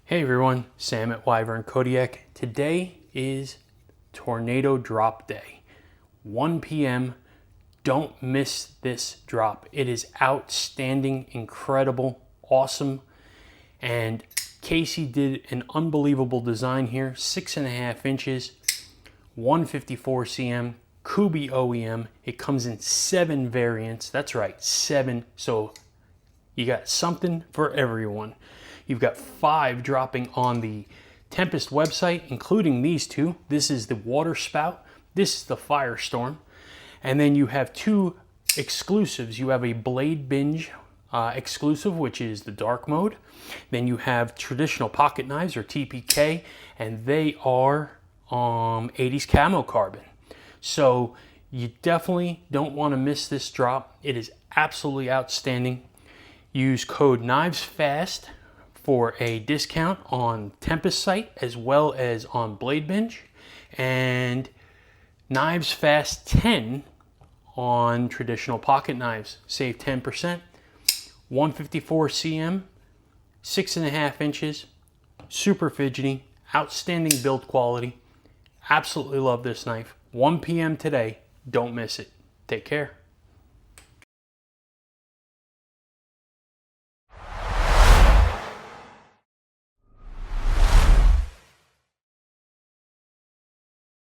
Hey everyone, Sam at Wyvern Kodiak. Today is Tornado Drop Day, 1 p.m. Don't miss this drop. It is outstanding, incredible, awesome. And Casey did an unbelievable design here, 6.5 inches, 154 cm, Kubi OEM. It comes in 7 variants. That's right, 7. So you got something for everyone. You've got 5 dropping on the Tempest website, including these 2. This is the water spout. This is the firestorm. And then you have 2 exclusives. You have a Bladebinge exclusive, which is the dark mode. Then you have traditional pocket knives, or TPK, and they are 80s camo carbon. So you definitely don't want to miss this drop. It is absolutely outstanding. Use code KNIVESFAST for a discount on Tempest site as well as on Bladebinge, and KNIVESFAST10 on traditional pocket knives. Save 10%. 154 cm, 6.5 inches, super fidgety, outstanding build quality. Absolutely love this knife. 1 p.m. today. Don't miss it. Take care.